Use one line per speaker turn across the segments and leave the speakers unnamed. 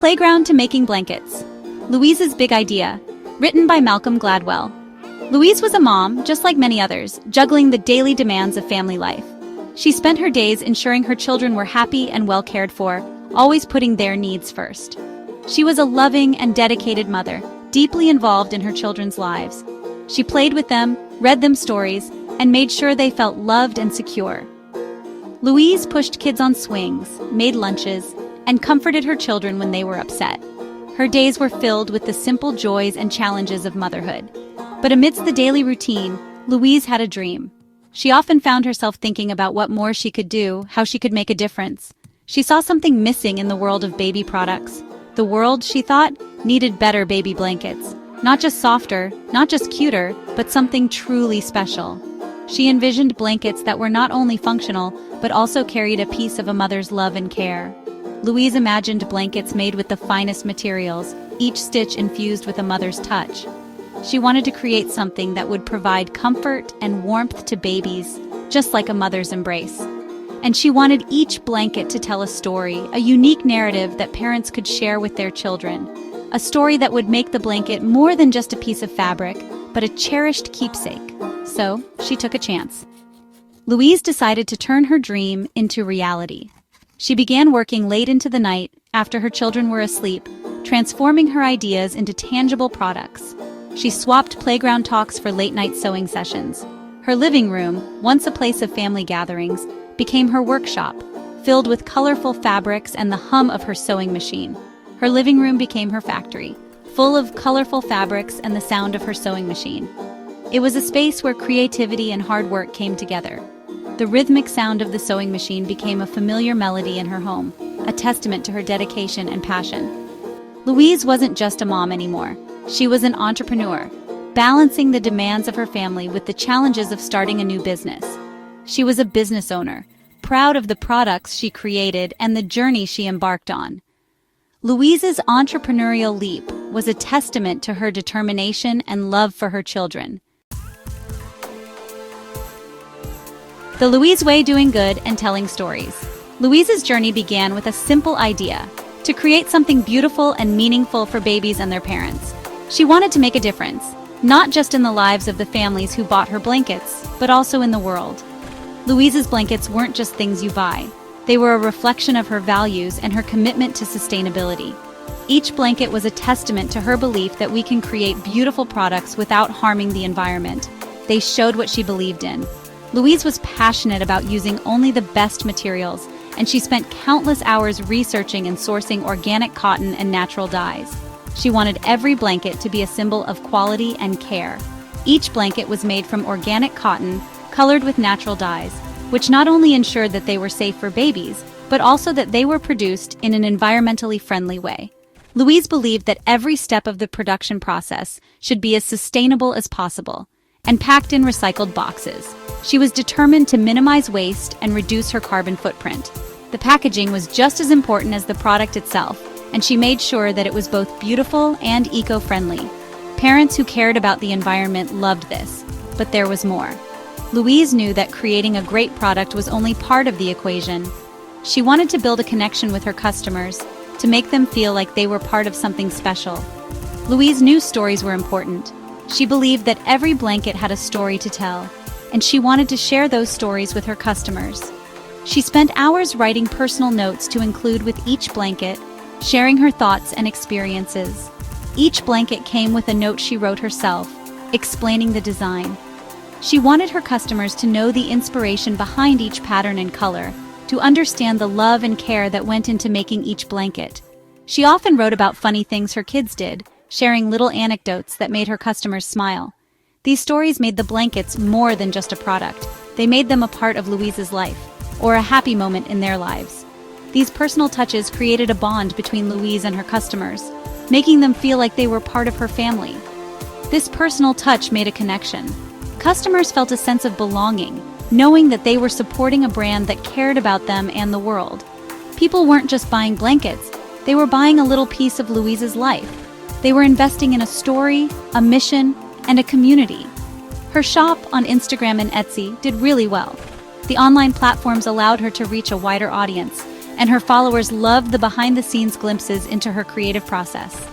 Playground to Making Blankets. Louise's Big Idea. Written by Malcolm Gladwell. Louise was a mom, just like many others, juggling the daily demands of family life. She spent her days ensuring her children were happy and well cared for, always putting their needs first. She was a loving and dedicated mother, deeply involved in her children's lives. She played with them, read them stories, and made sure they felt loved and secure. Louise pushed kids on swings, made lunches, and comforted her children when they were upset. Her days were filled with the simple joys and challenges of motherhood. But amidst the daily routine, Louise had a dream. She often found herself thinking about what more she could do, how she could make a difference. She saw something missing in the world of baby products. The world, she thought, needed better baby blankets. Not just softer, not just cuter, but something truly special. She envisioned blankets that were not only functional, but also carried a piece of a mother's love and care. Louise imagined blankets made with the finest materials, each stitch infused with a mother's touch. She wanted to create something that would provide comfort and warmth to babies, just like a mother's embrace. And she wanted each blanket to tell a story, a unique narrative that parents could share with their children. A story that would make the blanket more than just a piece of fabric, but a cherished keepsake. So, she took a chance. Louise decided to turn her dream into reality. She began working late into the night, after her children were asleep, transforming her ideas into tangible products. She swapped playground talks for late-night sewing sessions. Her living room, once a place of family gatherings, became her workshop, filled with colorful fabrics and the hum of her sewing machine. Her living room became her factory, full of colorful fabrics and the sound of her sewing machine. It was a space where creativity and hard work came together. The rhythmic sound of the sewing machine became a familiar melody in her home, a testament to her dedication and passion. Louise wasn't just a mom anymore. She was an entrepreneur, balancing the demands of her family with the challenges of starting a new business. She was a business owner, proud of the products she created and the journey she embarked on. Louise's entrepreneurial leap was a testament to her determination and love for her children. The Louise way: doing good and telling stories. Louise's journey began with a simple idea: to create something beautiful and meaningful for babies and their parents. She wanted to make a difference, not just in the lives of the families who bought her blankets, but also in the world. Louise's blankets weren't just things you buy. They were a reflection of her values and her commitment to sustainability. Each blanket was a testament to her belief that we can create beautiful products without harming the environment. They showed what she believed in. Louise was passionate about using only the best materials, and she spent countless hours researching and sourcing organic cotton and natural dyes. She wanted every blanket to be a symbol of quality and care. Each blanket was made from organic cotton, colored with natural dyes, which not only ensured that they were safe for babies, but also that they were produced in an environmentally friendly way. Louise believed that every step of the production process should be as sustainable as possible, and packed in recycled boxes. She was determined to minimize waste and reduce her carbon footprint. The packaging was just as important as the product itself, and she made sure that it was both beautiful and eco-friendly. Parents who cared about the environment loved this, but there was more. Louise knew that creating a great product was only part of the equation. She wanted to build a connection with her customers, to make them feel like they were part of something special. Louise knew stories were important. She believed that every blanket had a story to tell, and she wanted to share those stories with her customers. She spent hours writing personal notes to include with each blanket, sharing her thoughts and experiences. Each blanket came with a note she wrote herself, explaining the design. She wanted her customers to know the inspiration behind each pattern and color, to understand the love and care that went into making each blanket. She often wrote about funny things her kids did, sharing little anecdotes that made her customers smile. These stories made the blankets more than just a product. They made them a part of Louise's life, or a happy moment in their lives. These personal touches created a bond between Louise and her customers, making them feel like they were part of her family. This personal touch made a connection. Customers felt a sense of belonging, knowing that they were supporting a brand that cared about them and the world. People weren't just buying blankets, they were buying a little piece of Louise's life. They were investing in a story, a mission, and a community. Her shop on Instagram and Etsy did really well. The online platforms allowed her to reach a wider audience, and her followers loved the behind-the-scenes glimpses into her creative process.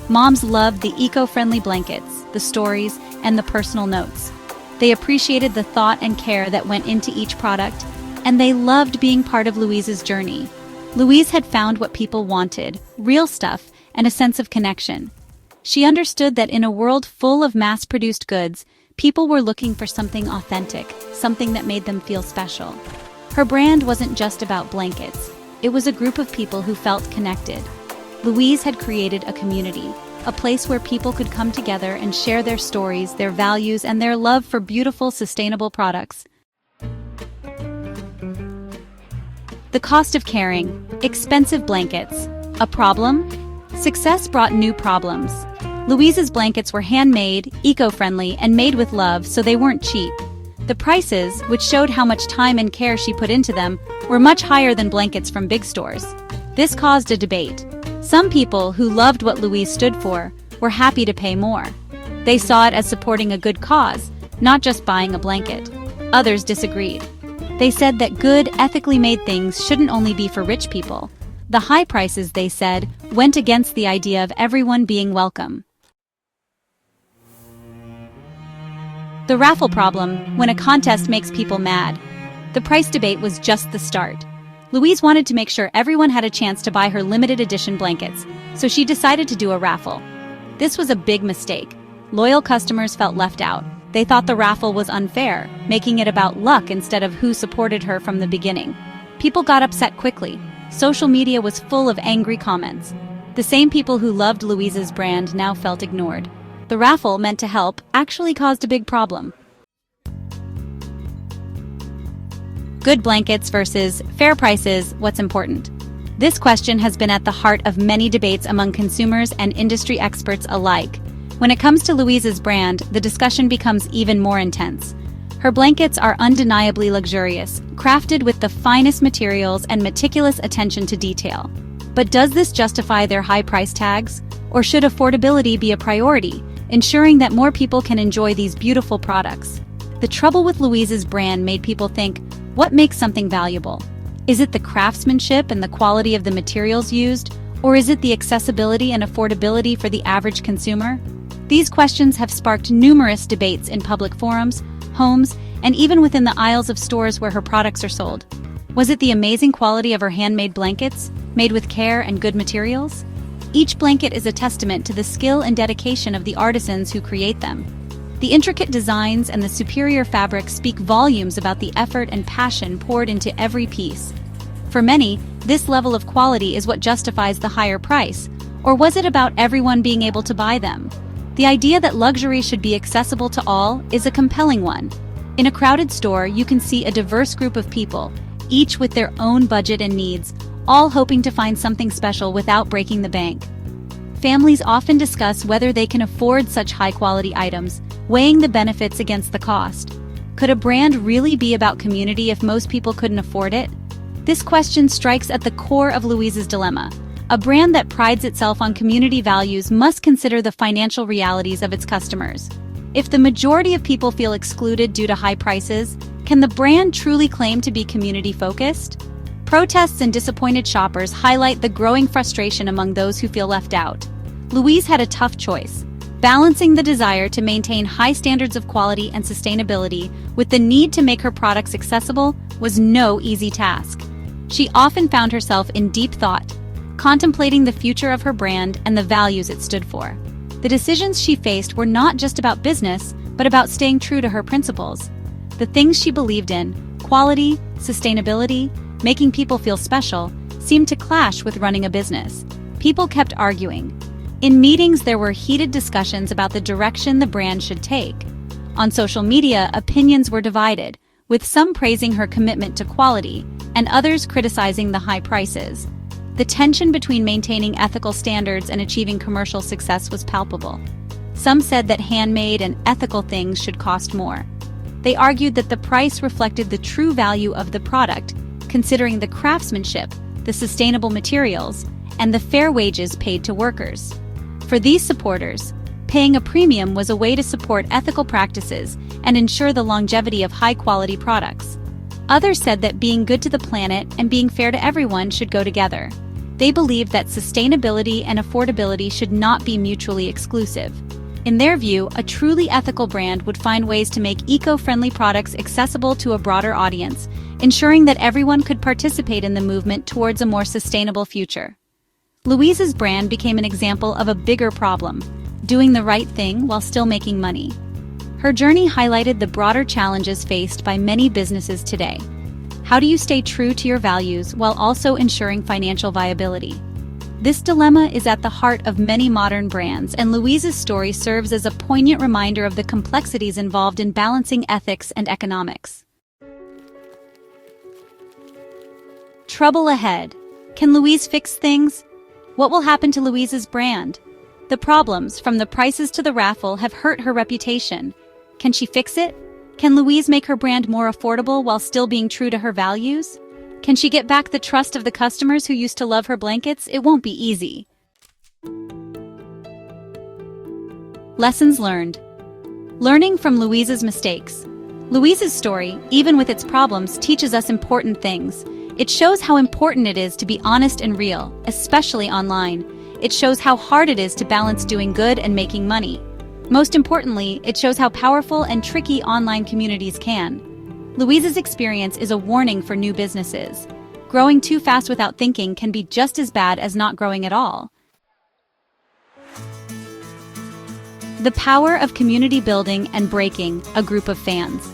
Moms loved the eco-friendly blankets, the stories, and the personal notes. They appreciated the thought and care that went into each product, and they loved being part of Louise's journey. Louise had found what people wanted, real stuff, and a sense of connection. She understood that in a world full of mass-produced goods, people were looking for something authentic, something that made them feel special. Her brand wasn't just about blankets. It was a group of people who felt connected. Louise had created a community, a place where people could come together and share their stories, their values, and their love for beautiful, sustainable products. The cost of carrying expensive blankets. A problem? Success brought new problems. Louise's blankets were handmade, eco-friendly, and made with love, so they weren't cheap. The prices, which showed how much time and care she put into them, were much higher than blankets from big stores. This caused a debate. Some people who loved what Louise stood for were happy to pay more. They saw it as supporting a good cause, not just buying a blanket. Others disagreed. They said that good, ethically made things shouldn't only be for rich people. The high prices, they said, went against the idea of everyone being welcome. The raffle problem, when a contest makes people mad. The price debate was just the start. Louise wanted to make sure everyone had a chance to buy her limited edition blankets, so she decided to do a raffle. This was a big mistake. Loyal customers felt left out. They thought the raffle was unfair, making it about luck instead of who supported her from the beginning. People got upset quickly. Social media was full of angry comments. The same people who loved Louise's brand now felt ignored. The raffle, meant to help, actually caused a big problem. Good blankets versus fair prices, what's important? This question has been at the heart of many debates among consumers and industry experts alike. When it comes to Louise's brand, the discussion becomes even more intense. Her blankets are undeniably luxurious, crafted with the finest materials and meticulous attention to detail. But does this justify their high price tags? Or should affordability be a priority, ensuring that more people can enjoy these beautiful products? The trouble with Louise's brand made people think, what makes something valuable? Is it the craftsmanship and the quality of the materials used? Or is it the accessibility and affordability for the average consumer? These questions have sparked numerous debates in public forums, homes, and even within the aisles of stores where her products are sold. Was it the amazing quality of her handmade blankets, made with care and good materials? Each blanket is a testament to the skill and dedication of the artisans who create them. The intricate designs and the superior fabrics speak volumes about the effort and passion poured into every piece. For many, this level of quality is what justifies the higher price, or was it about everyone being able to buy them? The idea that luxury should be accessible to all is a compelling one. In a crowded store, you can see a diverse group of people, each with their own budget and needs, all hoping to find something special without breaking the bank. Families often discuss whether they can afford such high-quality items, weighing the benefits against the cost. Could a brand really be about community if most people couldn't afford it? This question strikes at the core of Louise's dilemma. A brand that prides itself on community values must consider the financial realities of its customers. If the majority of people feel excluded due to high prices, can the brand truly claim to be community-focused? Protests and disappointed shoppers highlight the growing frustration among those who feel left out. Louise had a tough choice. Balancing the desire to maintain high standards of quality and sustainability with the need to make her products accessible was no easy task. She often found herself in deep thought, contemplating the future of her brand and the values it stood for. The decisions she faced were not just about business, but about staying true to her principles. The things she believed in, quality, sustainability, making people feel special, seemed to clash with running a business. People kept arguing. In meetings, there were heated discussions about the direction the brand should take. On social media, opinions were divided, with some praising her commitment to quality and others criticizing the high prices. The tension between maintaining ethical standards and achieving commercial success was palpable. Some said that handmade and ethical things should cost more. They argued that the price reflected the true value of the product, considering the craftsmanship, the sustainable materials, and the fair wages paid to workers. For these supporters, paying a premium was a way to support ethical practices and ensure the longevity of high-quality products. Others said that being good to the planet and being fair to everyone should go together. They believed that sustainability and affordability should not be mutually exclusive. In their view, a truly ethical brand would find ways to make eco-friendly products accessible to a broader audience, ensuring that everyone could participate in the movement towards a more sustainable future. Louise's brand became an example of a bigger problem: doing the right thing while still making money. Her journey highlighted the broader challenges faced by many businesses today. How do you stay true to your values while also ensuring financial viability? This dilemma is at the heart of many modern brands, and Louise's story serves as a poignant reminder of the complexities involved in balancing ethics and economics. Trouble ahead. Can Louise fix things? What will happen to Louise's brand? The problems, from the prices to the raffle, have hurt her reputation. Can she fix it? Can Louise make her brand more affordable while still being true to her values? Can she get back the trust of the customers who used to love her blankets? It won't be easy. Lessons learned. Learning from Louise's mistakes. Louise's story, even with its problems, teaches us important things. It shows how important it is to be honest and real, especially online. It shows how hard it is to balance doing good and making money. Most importantly, it shows how powerful and tricky online communities can. Louise's experience is a warning for new businesses. Growing too fast without thinking can be just as bad as not growing at all. The power of community building and breaking a group of fans.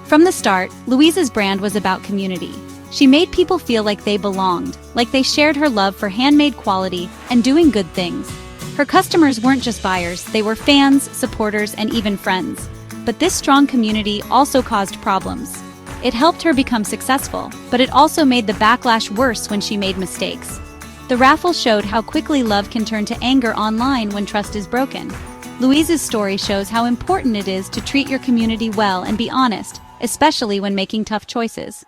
From the start, Louise's brand was about community. She made people feel like they belonged, like they shared her love for handmade quality and doing good things. Her customers weren't just buyers, they were fans, supporters, and even friends. But this strong community also caused problems. It helped her become successful, but it also made the backlash worse when she made mistakes. The raffle showed how quickly love can turn to anger online when trust is broken. Louise's story shows how important it is to treat your community well and be honest, especially when making tough choices.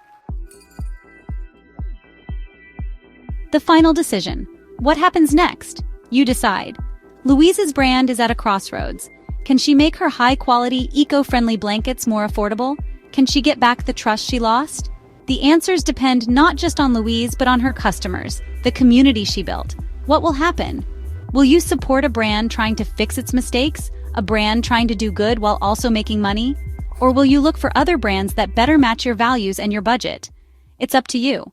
The final decision. What happens next? You decide. Louise's brand is at a crossroads. Can she make her high-quality, eco-friendly blankets more affordable? Can she get back the trust she lost? The answers depend not just on Louise, but on her customers, the community she built. What will happen? Will you support a brand trying to fix its mistakes? A brand trying to do good while also making money? Or will you look for other brands that better match your values and your budget? It's up to you.